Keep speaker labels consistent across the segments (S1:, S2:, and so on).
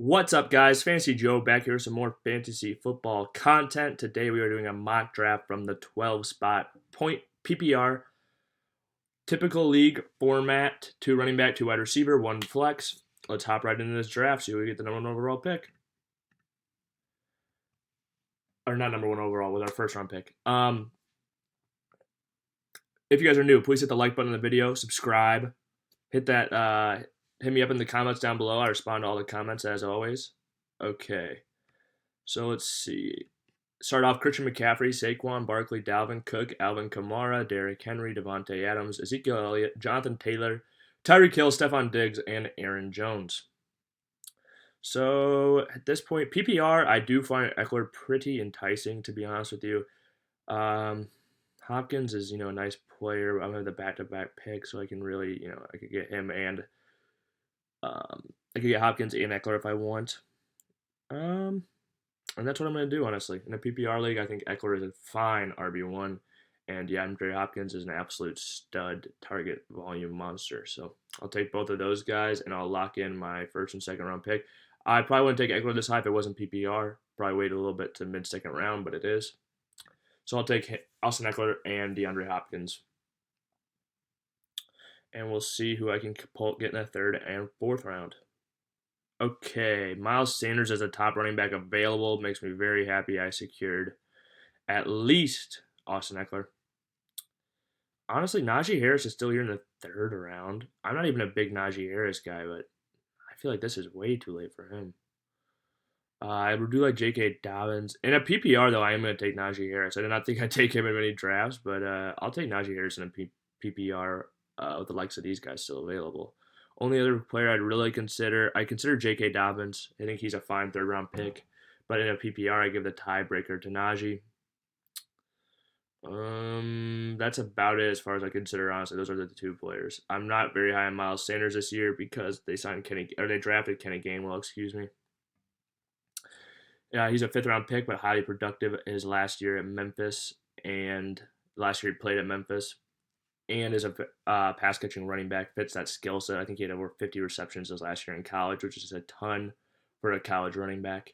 S1: What's up, guys? Fantasy Joe back here with some more fantasy football content. Today we are doing a mock draft from the 12 spot point PPR. Typical league format: two running back, two wide receiver, one flex. Let's hop right into this draft, see who we get the number one overall pick. Or not number one overall, with our first round pick. If you guys are new, please hit the like button on the video, subscribe, hit me up in the comments down below. I respond to all the comments as always. Okay, so let's see. Start off: Christian McCaffrey, Saquon Barkley, Dalvin Cook, Alvin Kamara, Derrick Henry, Devontae Adams, Ezekiel Elliott, Jonathan Taylor, Tyreek Hill, Stephon Diggs, and Aaron Jones. So at this point, PPR, I do find Ekeler pretty enticing, to be honest with you. Hopkins is, a nice player. I'm having the back-to-back pick, so I can really, I could get him and I could get Hopkins and Ekeler if I want. And that's what I'm going to do, honestly. In a PPR league, I think Ekeler is a fine RB1. And DeAndre Hopkins is an absolute stud target volume monster. So I'll take both of those guys, and I'll lock in my first and second round pick. I probably wouldn't take Ekeler this high if it wasn't PPR. Probably wait a little bit to mid-second round, but it is. So I'll take Austin Ekeler and DeAndre Hopkins. And we'll see who I can get in the third and fourth round. Okay, Miles Sanders as a top running back available makes me very happy. I secured at least Austin Ekeler. Honestly, Najee Harris is still here in the third round. I'm not even a big Najee Harris guy, but I feel like this is way too late for him. I would do like J.K. Dobbins. In a PPR, though, I am going to take Najee Harris. I did not think I'd take him in many drafts, but I'll take Najee Harris in a PPR with the likes of these guys still available. Only other player I'd really consider, I consider J.K. Dobbins. I think he's a fine third-round pick. But in a PPR, I give the tiebreaker to Najee. That's about it as far as I consider, honestly. Those are the two players. I'm not very high on Miles Sanders this year because they drafted Kenny Gainwell, excuse me. Yeah, he's a fifth-round pick, but highly productive his last year at Memphis, and last year he played at Memphis, and is a pass-catching running back, fits that skill set. I think he had over 50 receptions his last year in college, which is a ton for a college running back.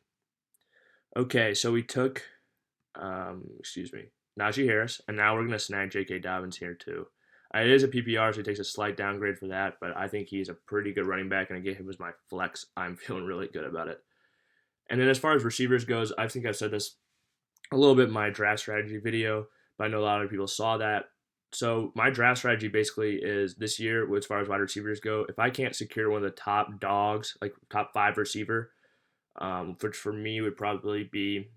S1: Okay, so we took, Najee Harris, and now we're going to snag J.K. Dobbins here too. It is a PPR, so he takes a slight downgrade for that, but I think he's a pretty good running back, and I get him as my flex. I'm feeling really good about it. And then as far as receivers goes, I think I've said this a little bit in my draft strategy video, but I know a lot of people saw that. So my draft strategy basically is this year, as far as wide receivers go, if I can't secure one of the top dogs, like top 5 receiver, which for me would probably be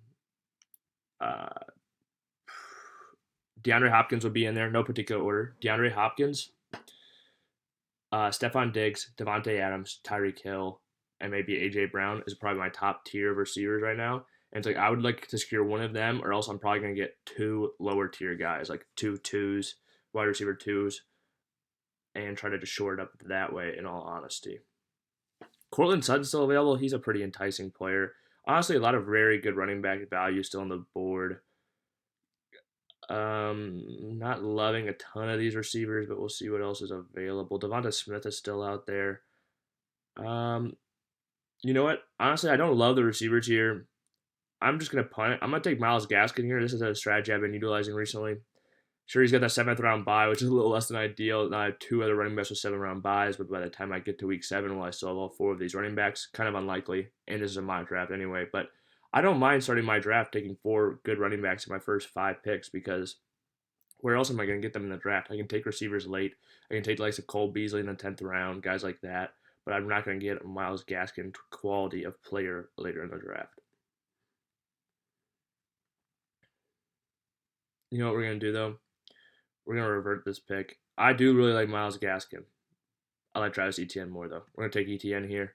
S1: DeAndre Hopkins would be in there, no particular order. DeAndre Hopkins, Stephon Diggs, Devontae Adams, Tyreek Hill, and maybe A.J. Brown is probably my top tier of receivers right now. And it's like I would like to secure one of them, or else I'm probably going to get 2 lower tier guys, like 2 twos, wide receiver 2s, and try to just shore it up that way, in all honesty. Courtland Sutton's still available. He's a pretty enticing player. Honestly, a lot of very good running back value still on the board. Not loving a ton of these receivers, but we'll see what else is available. Devonta Smith is still out there. You know what? Honestly, I don't love the receivers here. I'm just going to punt it. I'm going to take Myles Gaskin here. This is a strategy I've been utilizing recently. Sure, he's got that 7th round bye, which is a little less than ideal. Now I have 2 other running backs with 7th-round buys, but by the time I get to week 7, will I still have all 4 of these running backs? Kind of unlikely, and this is a mock draft anyway. But I don't mind starting my draft taking 4 good running backs in my first 5 picks, because where else am I going to get them in the draft? I can take receivers late. I can take the likes of Cole Beasley in the 10th round, guys like that. But I'm not going to get Myles Gaskin quality of player later in the draft. You know what we're going to do, though? We're going to revert this pick. I do really like Myles Gaskin. I like Travis Etienne more, though. We're going to take Etienne here.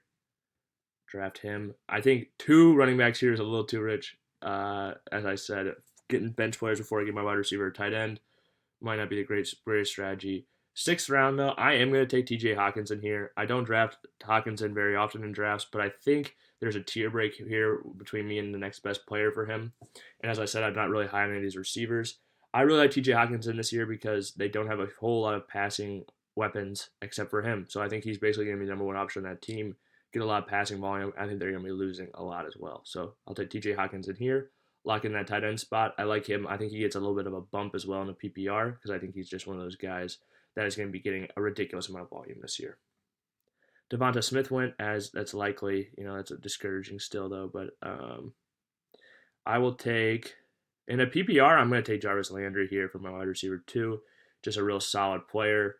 S1: Draft him. I think 2 running backs here is a little too rich. As I said, getting bench players before I get my wide receiver or tight end might not be the greatest strategy. 6th round, though, I am going to take TJ Hockenson here. I don't draft Hockenson very often in drafts, but I think there's a tier break here between me and the next best player for him. And as I said, I'm not really high on any of these receivers. I really like TJ Hockenson this year because they don't have a whole lot of passing weapons except for him. So I think he's basically going to be the number 1 option on that team. get a lot of passing volume. I think they're going to be losing a lot as well. So I'll take TJ Hawkins in here, lock in that tight end spot. I like him. I think he gets a little bit of a bump as well in the PPR because I think he's just one of those guys that is going to be getting a ridiculous amount of volume this year. Devonta Smith went, as that's likely. That's a discouraging still, though. But I will take, in a PPR, I'm going to take Jarvis Landry here for my wide receiver 2. Just a real solid player.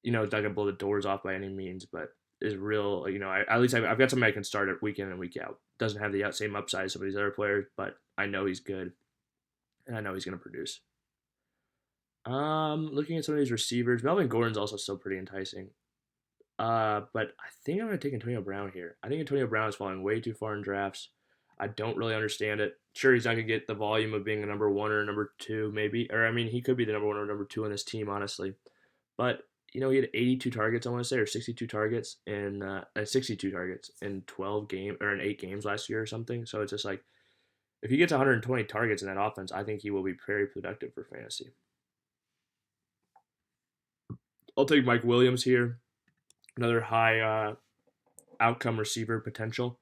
S1: Not going to blow the doors off by any means, but is real. At least I've got somebody I can start it week in and week out. Doesn't have the same upside as some of these other players, but I know he's good, and I know he's going to produce. Looking at some of these receivers, Melvin Gordon's also still pretty enticing. But I think I'm going to take Antonio Brown here. I think Antonio Brown is falling way too far in drafts. I don't really understand it. Sure, he's not going to get the volume of being a number 1 or a number 2, maybe. Or, he could be the number 1 or number 2 on this team, honestly. But, he had 82 targets, I want to say, or 62 targets in 62 targets in 12 games, or in 8 games last year or something. So it's just like, if he gets 120 targets in that offense, I think he will be very productive for fantasy. I'll take Mike Williams here. Another high outcome receiver potential.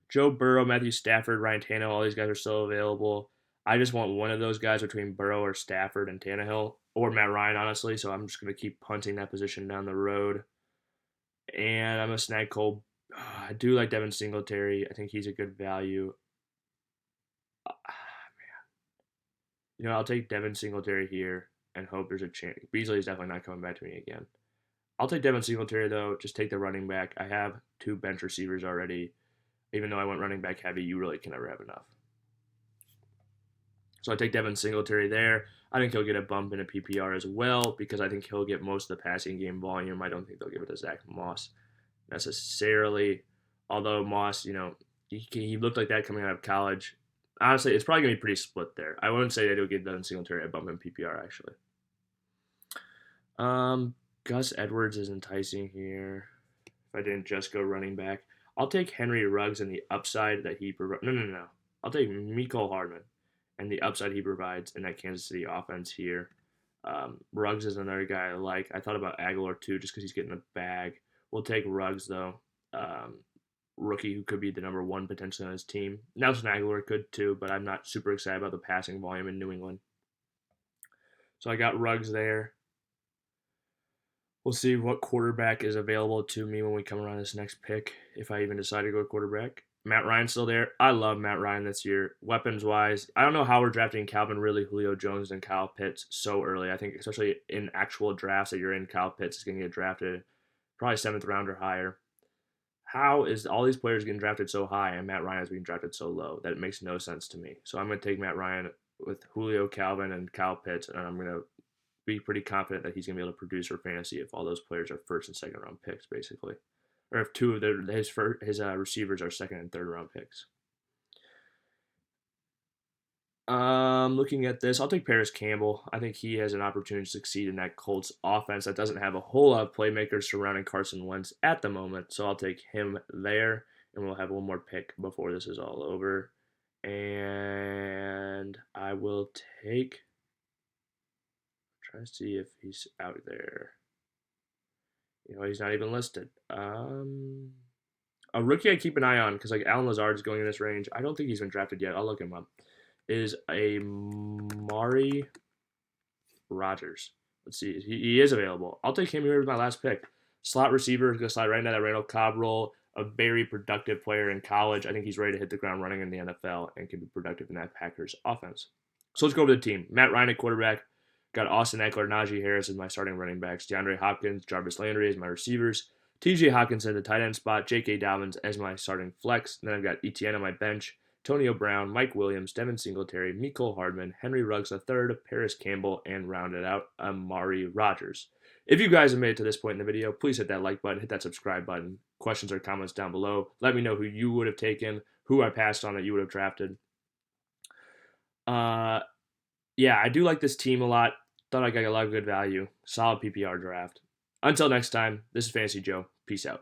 S1: Joe Burrow, Matthew Stafford, Ryan Tannehill, all these guys are still available. I just want one of those guys between Burrow or Stafford and Tannehill, or Matt Ryan, honestly, so I'm just going to keep punting that position down the road. And I'm going to snag Cole. I do like Devin Singletary. I think he's a good value. Man. I'll take Devin Singletary here and hope there's a chance. Beasley is definitely not coming back to me again. I'll take Devin Singletary, though. Just take the running back. I have 2 bench receivers already. Even though I went running back heavy, you really can never have enough. So I take Devin Singletary there. I think he'll get a bump in a PPR as well because I think he'll get most of the passing game volume. I don't think they'll give it to Zach Moss necessarily. Although Moss, he looked like that coming out of college. Honestly, it's probably going to be pretty split there. I wouldn't say that he'll get Devin Singletary a bump in PPR, actually. Gus Edwards is enticing here. If I didn't just go running back. I'll take Henry Ruggs and the upside that he provides. No. I'll take Mecole Hardman and the upside he provides in that Kansas City offense here. Ruggs is another guy I like. I thought about Ekeler too, just because he's getting a bag. We'll take Ruggs though. Rookie who could be the number 1 potentially on his team. Nelson Ekeler could too, but I'm not super excited about the passing volume in New England. So I got Ruggs there. We'll see what quarterback is available to me when we come around this next pick, if I even decide to go quarterback. Matt Ryan's still there. I love Matt Ryan this year. Weapons-wise, I don't know how we're drafting Calvin Ridley, Julio Jones, and Kyle Pitts so early. I think especially in actual drafts that you're in, Kyle Pitts is going to get drafted probably 7th round or higher. How is all these players getting drafted so high and Matt Ryan is being drafted so low? That makes no sense to me. So I'm going to take Matt Ryan with Julio, Calvin, and Kyle Pitts, and I'm going to be pretty confident that he's going to be able to produce for fantasy if all those players are 1st and 2nd round picks, basically. Or if 2 of his receivers are 2nd and 3rd round picks. Looking at this, I'll take Parris Campbell. I think he has an opportunity to succeed in that Colts offense that doesn't have a whole lot of playmakers surrounding Carson Wentz at the moment. So I'll take him there, and we'll have one more pick before this is all over. And I will take... Try to see if he's out there. He's not even listed. A rookie I keep an eye on, because like Allen Lazard is going in this range. I don't think he's been drafted yet. I'll look him up. Is Amari Rodgers. Let's see. He is available. I'll take him here as my last pick. Slot receiver is going to slide right into that Randall Cobb role. A very productive player in college. I think he's ready to hit the ground running in the NFL and can be productive in that Packers offense. So let's go over the team. Matt Ryan at quarterback. Got Austin Ekeler, Najee Harris as my starting running backs. DeAndre Hopkins, Jarvis Landry as my receivers. TJ Hockenson, the tight end spot. J.K. Dobbins as my starting flex. Then I've got Etienne on my bench. Antonio Brown, Mike Williams, Devin Singletary, Mecole Hardman, Henry Ruggs III, Parris Campbell, and rounded out Amari Rodgers. If you guys have made it to this point in the video, please hit that like button, hit that subscribe button. Questions or comments down below. Let me know who you would have taken, who I passed on that you would have drafted. Yeah, I do like this team a lot. Thought I got a lot of good value. Solid PPR draft. Until next time, this is Fantasy Joe. Peace out.